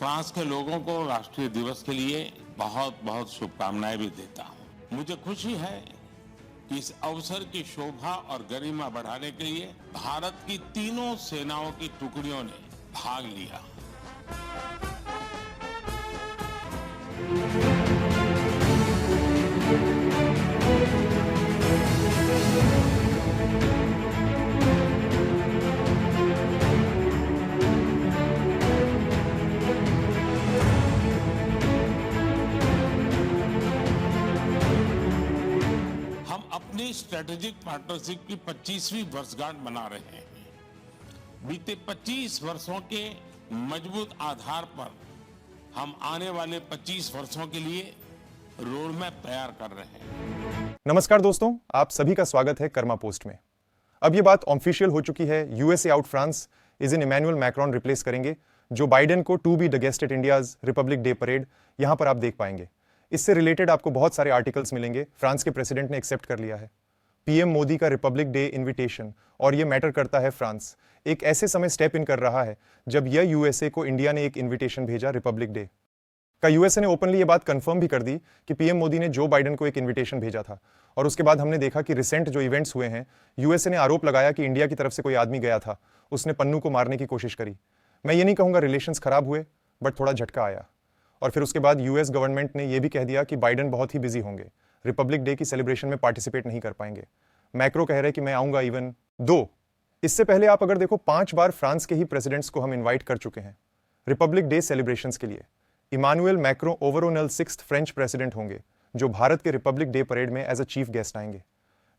France के लोगों को राष्ट्रीय दिवस के लिए बहुत बहुत शुभकामनाएं भी देता हूं। मुझे खुशी है कि इस अवसर की शोभा और गरिमा बढ़ाने के लिए भारत की तीनों सेनाओं की टुकड़ियों ने भाग लिया। हम अपनी स्ट्रेटेजिक पार्टनरशिप की 25वीं वर्षगांठ मना रहे हैं। बीते 25 वर्षों के मजबूत आधार पर हम आने वाले 25 वर्षों के लिए रोड मैप तैयार कर रहे हैं। नमस्कार दोस्तों, आप सभी का स्वागत है कर्मा पोस्ट में। अब ये बात ऑफिशियल हो चुकी है, USA out France is in Emmanuel Macron replace करेंगे जो बाइडेन को to be the guest at India's Republic Day parade यहां पर आप देख पाएंगे। इससे रिलेटेड आपको बहुत सारे आर्टिकल्स मिलेंगे। फ्रांस के प्रेसिडेंट ने एक्सेप्ट कर लिया है पीएम मोदी का रिपब्लिक डे इन्विटेशन, और यह मैटर करता है। फ्रांस एक ऐसे समय स्टेप इन कर रहा है जब यह यूएसए को इंडिया ने एक इन्विटेशन भेजा रिपब्लिक डे का। यूएसए ने ओपनली यह बात कंफर्म भी कर दी कि पीएम मोदी ने जो बाइडेन को एक इन्विटेशन भेजा था। और उसके बाद हमने देखा कि रिसेंट जो इवेंट्स हुए हैं, यूएसए ने आरोप लगाया कि इंडिया की तरफ से कोई आदमी गया था, उसने पन्नू को मारने की कोशिश करी। मैं ये नहीं कहूंगा रिलेशंस खराब हुए, बट थोड़ा झटका आया। और फिर उसके बाद यूएस गवर्नमेंट ने यह भी कह दिया कि बाइडेन बहुत ही बिजी होंगे, रिपब्लिक डे की सेलिब्रेशन में पार्टिसिपेट नहीं कर पाएंगे। मैक्रो कह रहे कि मैं आऊंगा इवन दो। इससे पहले आप अगर देखो 5 बार फ्रांस के ही प्रेसिडेंट्स को हम इनवाइट कर चुके हैं रिपब्लिक डे सेलिब्रेशंस के लिए। Emmanuel Macron overall 6th French president होंगे जो भारत के रिपब्लिक डे परेड में एज अ चीफ गेस्ट आएंगे।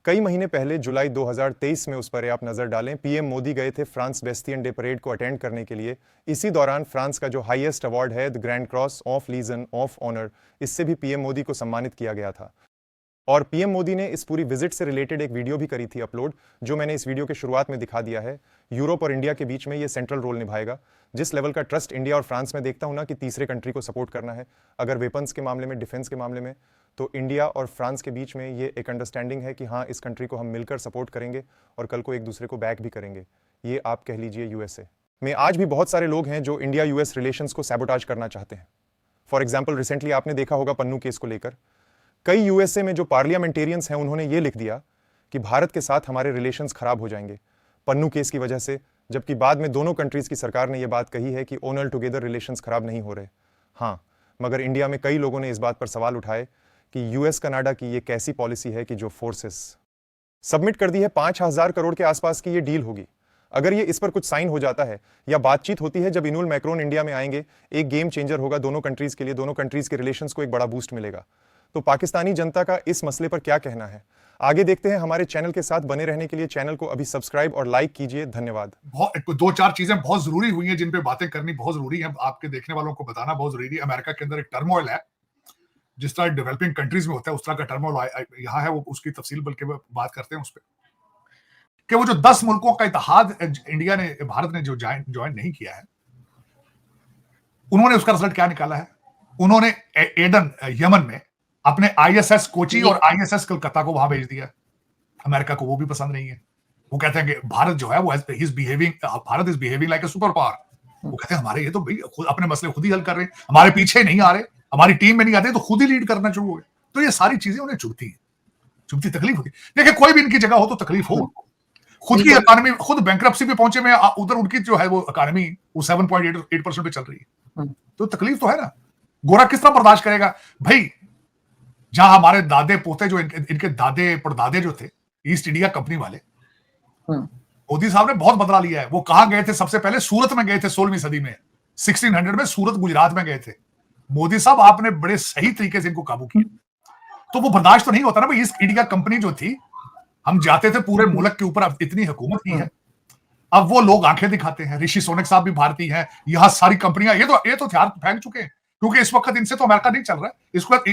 कई महीने पहले जुलाई 2023 में उस पर आप नजर डालें, पीएम मोदी गए थे फ्रांस बेस्टियन डे परेड को अटेंड करने के लिए। इसी दौरान फ्रांस का जो हाईएस्ट अवार्ड है the Grand Cross of Legion of Honour, इससे भी पीएम मोदी को सम्मानित किया गया था। और पीएम मोदी ने इस पूरी विजिट से रिलेटेड एक वीडियो भी करी थी अपलोड, जो मैंने इस वीडियो के शुरुआत में दिखा दिया है। यूरोप और इंडिया के बीच में ये सेंट्रल रोल निभाएगा। जिस लेवल का ट्रस्ट इंडिया और फ्रांस में देखता हूं ना कि तीसरे कंट्री को सपोर्ट करना है, अगर वेपन्स के मामले में, डिफेंस के मामले में, तो इंडिया और फ्रांस के बीच में ये एक अंडरस्टैंडिंग है कि हाँ, इस कंट्री को हम मिलकर सपोर्ट करेंगे और कल को एक दूसरे को बैक भी करेंगे। ये आप कह लीजिए यूएसए में आज भी बहुत सारे लोग हैं जो इंडिया यूएस रिलेशंस को सैबोटाज करना चाहते हैं। फॉर एग्जाम्पल, रिसेंटली आपने देखा होगा पन्नू केस को लेकर कई यूएसए में जो पार्लियामेंटेरियंस हैं उन्होंने ये लिख दिया कि भारत के साथ हमारे रिलेशंस खराब हो जाएंगे पन्नू केस की वजह से, जबकि बाद में दोनों कंट्रीज की सरकार ने यह बात कही है कि ऑल टुगेदर रिलेशंस खराब नहीं हो रहे। हाँ, मगर इंडिया में कई लोगों ने इस बात पर सवाल उठाए कि यूएस कनाडा की ये कैसी पॉलिसी है कि जो फोर्सेस सबमिट कर दी है 5,000 करोड़ के आसपास की ये डील होगी। अगर ये इस पर कुछ साइन हो जाता है या बातचीत होती है, जब इनुअल मैक्रोन इंडिया में आएंगे, एक गेम चेंजर होगा दोनों कंट्रीज के लिए। दोनों कंट्रीज के रिलेशंस को एक बड़ा बूस्ट मिलेगा। तो पाकिस्तानी जनता का इस मसले पर क्या कहना है, आगे देखते हैं। हमारे चैनल के साथ बने रहने के लिए चैनल को अभी सब्सक्राइब और लाइक कीजिए। धन्यवाद। दो चार चीजें बहुत जरूरी हुई हैं जिन पे बातें करनी बहुत जरूरी है, आपके देखने वालों को बताना बहुत जरूरी है। अमेरिका के अंदर एक टर्मोइल है, जिस तरह डेवलपिंग कंट्रीज में होता है उस तरह का टर्मोइल यहाँ है। वो उसकी तफसील बल्कि बात करते हैं उस पर कि वो जो 10 मुल्कों का इत्तेहाद इंडिया ने, भारत ने जो ज्वाइन नहीं किया है, उन्होंने उसका रिजल्ट क्या निकाला है। उन्होंने एडन यमन में अपने आईएसएस कोची और आईएसएस कलकत्ता को वहां भेज दिया। अमेरिका को वो भी पसंद नहीं है। वो कहते हैं कि भारत जो है वो Bharat is behaving like a super power. वो कहते हैं हमारे ये तो भाई खुद अपने मसले खुद ही हल कर रहे हैं, हमारे पीछे नहीं आ रहे, हमारी टीम में नहीं आते, तो खुद ही लीड करना शुरू हो गए। तो ये सारी चीजें उन्हें चुभती तकलीफ होती। देखिए, कोई भी इनकी जगह हो तो तकलीफ हो। खुद की इकोनॉमी, खुद बैंक्रप्सी पे पहुंचे में, उधर उनकी जो है वो इकोनॉमी वो 7.8% पे चल रही है, तो तकलीफ तो है ना। गोरा किस तरह बर्दाश्त करेगा भाई। जहां हमारे दादे पोते, जो इनके दादे परदादे जो थे ईस्ट इंडिया कंपनी वाले, मोदी साहब ने बहुत बदला लिया है। वो कहां गए थे सबसे पहले? सूरत में गए थे 16वीं सदी में, 1600 में सूरत गुजरात में गए थे। मोदी साहब आपने बड़े सही तरीके से इनको काबू किया। तो वो बर्दाश्त तो नहीं होता ना भाई। ईस्ट इंडिया कंपनी जो थी, हम जाते थे पूरे मुल्क के ऊपर, अब इतनी हुकूमत की है, अब वो लोग आंखें दिखाते हैं। ऋषि सोनक साहब भी भारतीय हैं, यहां सारी कंपनियां ये तो हथियार फेंक चुके हैं, क्योंकि इस वक्त इनसे तो अमेरिका नहीं चल रहा है।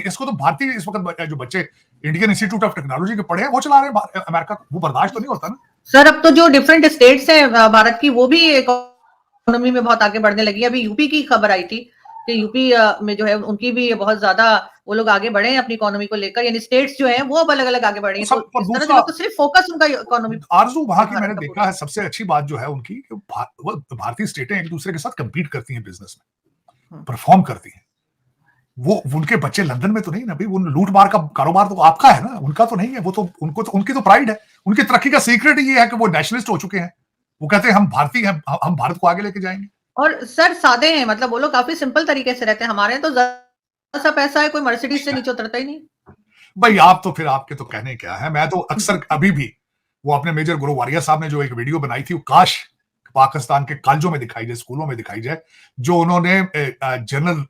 इसको तो भारतीय इस वक्त जो बच्चे इंडियन इंस्टीट्यूट ऑफ टेक्नोलॉजी के पढ़े हैं वो चला रहे हैं अमेरिका को। वो बर्दाश्त तो नहीं होता ना सर। अब तो जो डिफरेंट स्टेट्स हैं भारत की, वो भी इकोनॉमी में बहुत आगे बढ़ने लगी है। अभी यूपी की खबर आई थी कि यूपी में जो है उनकी भी बहुत ज्यादा वो लोग आगे बढ़े हैं अपनी इकोनॉमी को लेकर, यानी स्टेट्स जो हैं वो अब अलग अलग आगे बढ़े हैं। तो इस तरह से तो सिर्फ फोकस उनका इकोनॉमी। आरजू वहां की मैंने देखा है, सबसे अच्छी बात जो है उनकी, भारतीय स्टेटें एक दूसरे के साथ कंपीट करती हैं बिजनेस में। परफॉर्म करती हैं। वो उनके बच्चे लंदन में तो नहीं ना भाई, वो लूट मार का कारोबार तो आपका है ना, उनका तो नहीं है। वो तो उनकी तो प्राइड है। उनकी तरक्की का सीक्रेट ये है कि वो नेशनलिस्ट हो चुके हैं। वो कहते हैं हम भारतीय हैं, हम भारत को आगे लेके जाएंगे। और सर सादे हैं, मतलब वो लोग काफी सिंपल तरीके से रहते हैं। हमारे यहाँ तो ज्यादा सा पैसा है, कोई मर्सिडीज से नीचे उतरता ही नहीं। भाई आप तो फिर आपके तो कहने क्या है। मैं तो अक्सर अभी भी वो अपने मेजर गुरु वारिया साहब ने जो एक वीडियो बनाई थी, वो काश पाकिस्तान के कॉलेजों में दिखाई जाए, स्कूलों में दिखाई जाए, जो उन्होंने जनरल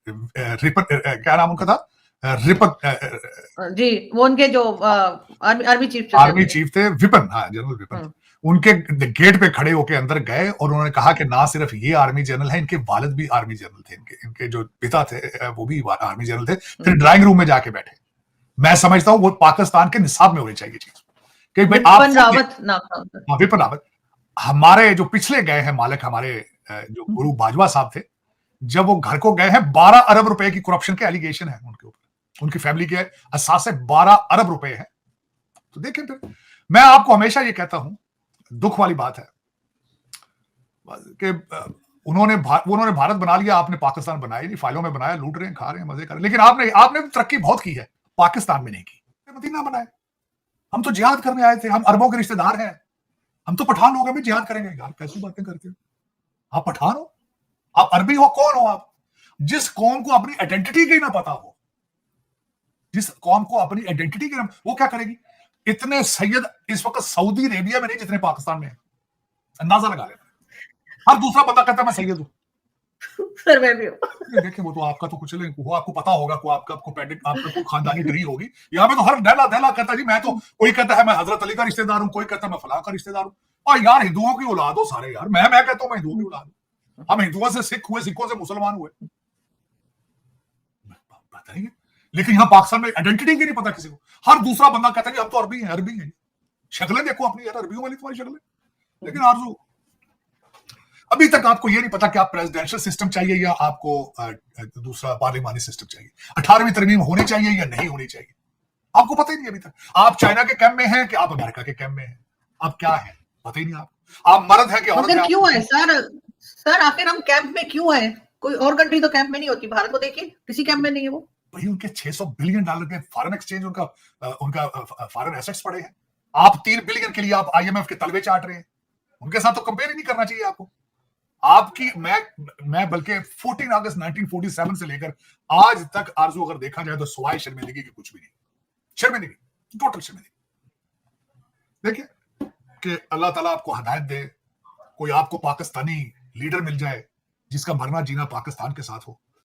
क्या नाम उनका था, रिपन जी, वो उनके जो आर्मी चीफ थे, विपिन, हाँ जनरल विपिन, उनके गेट पे खड़े होके अंदर गए और उन्होंने कहा कि ना सिर्फ ये आर्मी जनरल है, इनके वालिद भी आर्मी जनरल थे, इनके जो पिता थे वो भी आर्मी जनरल थे। फिर ड्राइंग रूम में जाके बैठे। मैं समझता हूं वो पाकिस्तान के निसाब में होनी चाहिए चीज कि भाई आप विपिन रावत हमारे जो पिछले गए हैं मालिक, हमारे जो गुरु बाजवा साहब थे, जब वो घर को गए हैं 12 अरब रुपए की करप्शन के एलिगेशन है उनके ऊपर, उनकी फैमिली के असास से 12 अरब रुपए है। तो देखें, फिर मैं आपको हमेशा ये कहता हूं, दुख वाली बात है कि उन्होंने भारत बना लिया, आपने पाकिस्तान बनाया नहीं, फाइलों में बनाया, लूट रहे हैं, खा रहे हैं, मजे कर रहे हैं। लेकिन आपने तरक्की बहुत की है, पाकिस्तान में नहीं की। मदीना बनाए, हम तो जिहाद करने आए थे, हम अरबों के रिश्तेदार हैं, हम तो पठान लोग हैं, जिहाद करेंगे। यार कैसी बातें करते हो आप? पठान हो, आप अरबी हो, कौन हो आप? जिस कौम को अपनी आइडेंटिटी की ना पता हो, जिस कौम को अपनी आइडेंटिटी की ना, वो क्या करेगी? इतने सैयद इस वक्त सऊदी अरेबिया में नहीं जितने पाकिस्तान में है, अंदाजा लगा लेना। हर दूसरा बंदा कहता है मैं सैयद हूं। सर मैं भी हूं। देखिए वो तो आपका तो कुछ नहीं, वो आपको पता होगा, को आपका कोई खानदानी डिग्री होगी। यहाँ पे तो हर दहला दहला कहता है जी मैं तो, कोई कहता है मैं हजरत अली का रिश्तेदार हूँ, कोई कहता है मैं फलां का रिश्तेदार हूँ। और यार हिंदुओं की औलाद हो सारे यार। मैं कहता हूँ मैं हिंदुओं की औलाद हूँ। हम हिंदुओं से सिख हुए, सिखों से मुसलमान हुए, पता नहीं है। लेकिन यहाँ पाकिस्तान में आइडेंटिटी की नहीं पता किसी को। हर दूसरा बंदा कहता है हम तो अरबी हैं, अरबी हैं। शक्लें देखो अपनी यार, अरबियों वाली तुम्हारी शक्लें। लेकिन आरजू अभी तक आपको ये नहीं पता कि आप प्रेसिडेंशियल सिस्टम चाहिए या आपको दूसरा पार्लिमानी सिस्टम चाहिए, 18वीं तरमीम होनी चाहिए या नहीं होनी चाहिए, आपको पता ही नहीं अभी तक। आप चाइना के कैंप में हैं कि आप अमेरिका के कैंप में हैं, आप क्या है पता ही नहीं। आप मर्द है कि औरत है? क्यों है सर आखिर हम कैंप में क्यों है? कोई और कंट्री तो कैंप में नहीं होती, भारत को देखिए किसी कैंप में नहीं है वो। भाई उनके $600 बिलियन के फॉरेन एक्सचेंज, उनका फॉरेन एसेट्स पड़े हैं। आप 3 बिलियन के लिए आप IMF के तलवे चाट रहे हैं। उनके साथ तो कंपेयर ही नहीं करना चाहिए आपको। आपकी मैं बल्कि 14 अगस्त 1947 से लेकर आज तक आरजू अगर देखा जाए तो सवाए शर्मिंदगी की कुछ भी नहीं, शर्मिंदगी, टोटल शर्मिंदगी। देखिए कि अल्लाह ताला आपको हिदायत दे, कोई आपको पाकिस्तानी लीडर मिल जाए जिसका मरना जीना पाकिस्तान के साथ हो,